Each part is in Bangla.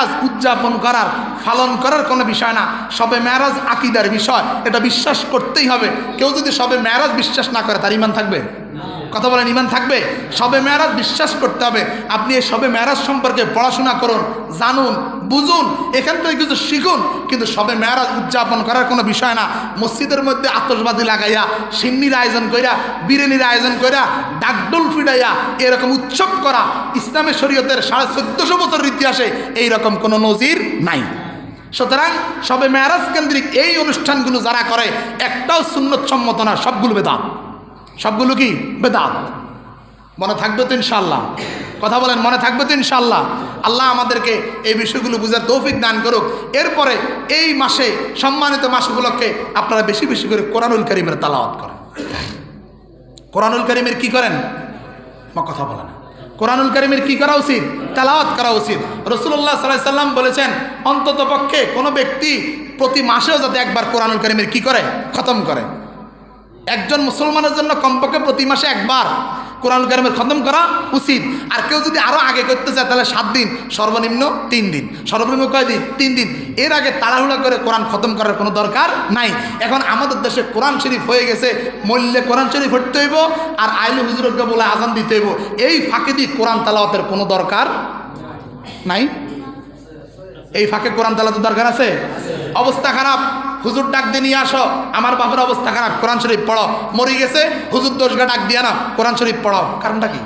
মেরাজ উদযাপন করার পালন করার কোনো বিষয় না। শবে মেরাজ আকীদার বিষয়, এটা বিশ্বাস করতেই হবে। কেউ যদি শবে মেরাজ বিশ্বাস না করে তার ঈমান থাকবে? কথা বলেন, ঈমান থাকবে? শবে মেরাজ বিশ্বাস করতে হবে। আপনি এই শবে মেরাজ সম্পর্কে পড়াশোনা করুন, জানুন, বুঝুন, এখান থেকে কিছু শিখুন, কিন্তু শবে মেরাজ উদযাপন করার কোনো বিষয় না। মসজিদের মধ্যে আতশবাজি লাগাইয়া, সিন্নির আয়োজন কইরা, বিরিয়ানির আয়োজন কইরা, ডাকডোল ফিডাইয়া এরকম উৎসব করা ইসলামের শরীয়তের 1450 বছরের ইতিহাসে এইরকম কোনো নজির নাই। সুতরাং শবে মেরাজ কেন্দ্রিক এই অনুষ্ঠানগুলো যারা করে একটাও সুন্নত সম্মত না, সবগুলো বেদাত। সবগুলো কি বেদাত? মনে থাকবে তো ইনশাআল্লাহ? কথা বলেন, মনে থাকবে তো ইনশাআল্লাহ? আল্লাহ আমাদেরকে এই বিষয়গুলো বুঝার তৌফিক দান করুক। এরপরে এই মাসে, সম্মানিত মাস উপলক্ষে আপনারা বেশি বেশি করে কোরআনুল কারীমের তেলাওয়াত করেন। কোরআনুল কারীমের কি করেন? কথা বলেন, কোরআনুল কারীমের কি করা উচিত? তেলাওয়াত করা উচিত। রাসূলুল্লাহ সাল্লাল্লাহু আলাইহি সাল্লাম বলেছেন, অন্তত পক্ষে কোনো ব্যক্তি প্রতি মাসেও যাতে একবার কোরআনুল কারীমের কি করে? খতম করে। একজন মুসলমানের জন্য কমপক্ষে প্রতি মাসে একবার কোরআনুল কারীমের খতম করা উচিত। আর কেউ যদি আরও আগে করতে চায় তাহলে 7 দিন, সর্বনিম্ন 3 দিন। সর্বনিম্ন কয় দিন? 3 দিন। এর আগে তাড়াহুড়া করে কোরআন খতম করার কোনো দরকার নাই। এখন আমাদের দেশে কোরআন শরীফ হয়ে গেছে, মল্লে কোরআন শরীফ পড়তে হইব আর আইলে হুজুরকে বলে আজান দিতে হইব। এই ফাঁকে দিয়ে কোরআন তেলাওয়াতের কোনো দরকার নাই। এই ফাঁকে কোরআন তেলাওয়াতের দরকার আছে? অবস্থা খারাপ, হুজুর ডাক দিয়ে নিয়ে আসো, আমার বাপের অবস্থা খারাপ, কোরআন শরীফ পড়ো। মরে গেছে, হুজুর দোষগা ডাক দিয়া না, কোরআন শরীফ পড়াও। কারণটা কি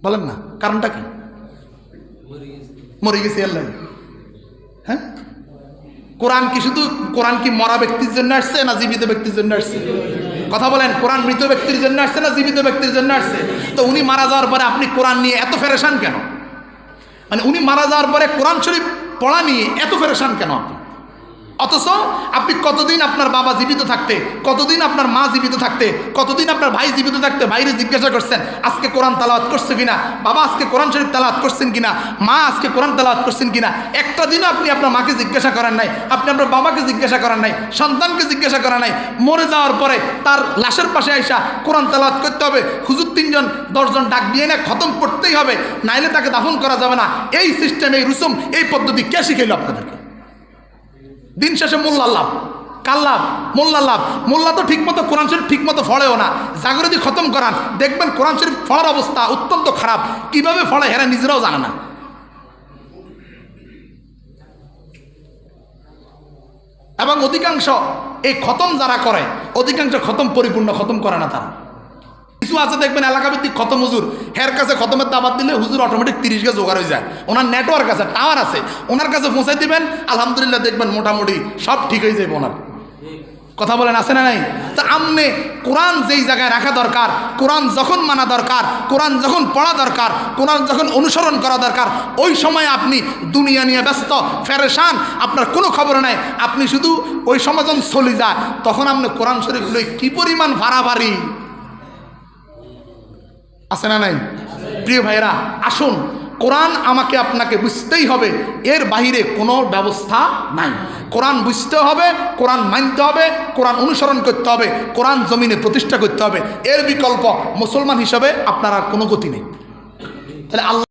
বলেন না? কারণটা কি? মরে গেছে আল্লাহ। হ্যাঁ, কোরআন কি শুধু, কোরআন কি মরা ব্যক্তির জন্য আসছে না জীবিত ব্যক্তির জন্য আসছে? কথা বলেন, কোরআন মৃত ব্যক্তির জন্য আসছে না জীবিত ব্যক্তির জন্য আসছে? তো উনি মারা যাওয়ার পরে আপনি কোরআন নিয়ে এত ফেরেশান কেন? মানে উনি মারা যাওয়ার পরে কোরআন শরীফ পড়া নিয়ে এত ফেরেশান কেন আপনি? অথচ আপনি কতদিন আপনার বাবা জীবিত থাকতে, কতদিন আপনার মা জীবিত থাকতে, কতদিন আপনার ভাই জীবিত থাকতে বাইরে জিজ্ঞাসা করছেন আজকে কোরআন তেলাওয়াত করছে কিনা, বাবা আজকে কোরআন শরীফ তেলাওয়াত করছেন কিনা, মা আজকে কোরআন তেলাওয়াত করছেন কিনা। একটা দিনও আপনি আপনার মাকে জিজ্ঞাসা করেন নাই, আপনি আপনার বাবাকে জিজ্ঞাসা করেন নাই, সন্তানকে জিজ্ঞাসা করেন নাই। মরে যাওয়ার পরে তার লাশের পাশে আইসা কোরআন তেলাওয়াত করতে হবে, হুজুর 3 জন 10 জন ডাক দিয়ে না খতম করতেই হবে, নাইলে তাকে দাফন করা যাবে না। এই সিস্টেম, এই রুসুম, এই পদ্ধতি কে শিখাইল আপনাদেরকে? দিন শেষে মোল্লা লাভ, কাল লাভ, মোল্লা লাভ। মোল্লা তো ঠিকমতো কোরআন শরীফ ঠিকমতো ফড়েও না, জাগরে দিয়ে খতম করান, দেখবেন কোরআন শরীফ ফড়ার অবস্থা অত্যন্ত খারাপ। কিভাবে ফড়ে হেরা নিজেরাও জানে না। এবং অধিকাংশ এই খতম যারা করে, অধিকাংশ খতম পরিপূর্ণ খতম করে না তারা। কিছু আছে দেখবেন এলাকাভিত্তিক খতম হুজুর, হের কাছে খতমের দাবাত দিলে হুজুর অটোমেটিক 30 গে জোগাড় হয়ে যায়। ওনার নেটওয়ার্ক আছে, টাওয়ার আছে, ওনার কাছে পৌঁছাই দিবেন, আলহামদুলিল্লাহ দেখবেন মোটামুটি সব ঠিক হয়ে যাবে ওনার। কথা বলেন, আছে না নাই? তা আমনে কোরআন যেই জায়গায় রাখা দরকার, কোরআন যখন মানা দরকার, কোরআন যখন পড়া দরকার, কোরআন যখন অনুসরণ করা দরকার, ওই সময় আপনি দুনিয়া নিয়ে ব্যস্ত, ফেরেশান, আপনার কোনো খবর নাই। আপনি শুধু ওই সময় যখন চলে যায় তখন আপনি কোরআন শরীফ লই কি পরিমাণ ভাড়াভাড়ি, আছে না নাই? প্রিয় ভাইরা, আসুন, কোরআন আমাকে আপনাকে বুঝতেই হবে, এর বাহিরে কোনো ব্যবস্থা নাই। কোরআন বুঝতে হবে, কোরআন মানতে হবে, কোরআন অনুসরণ করতে হবে, কোরআন জমিনে প্রতিষ্ঠা করতে হবে। এর বিকল্প মুসলমান হিসাবে আপনার আর কোনো গতি নেই। তাহলে আল্লাহ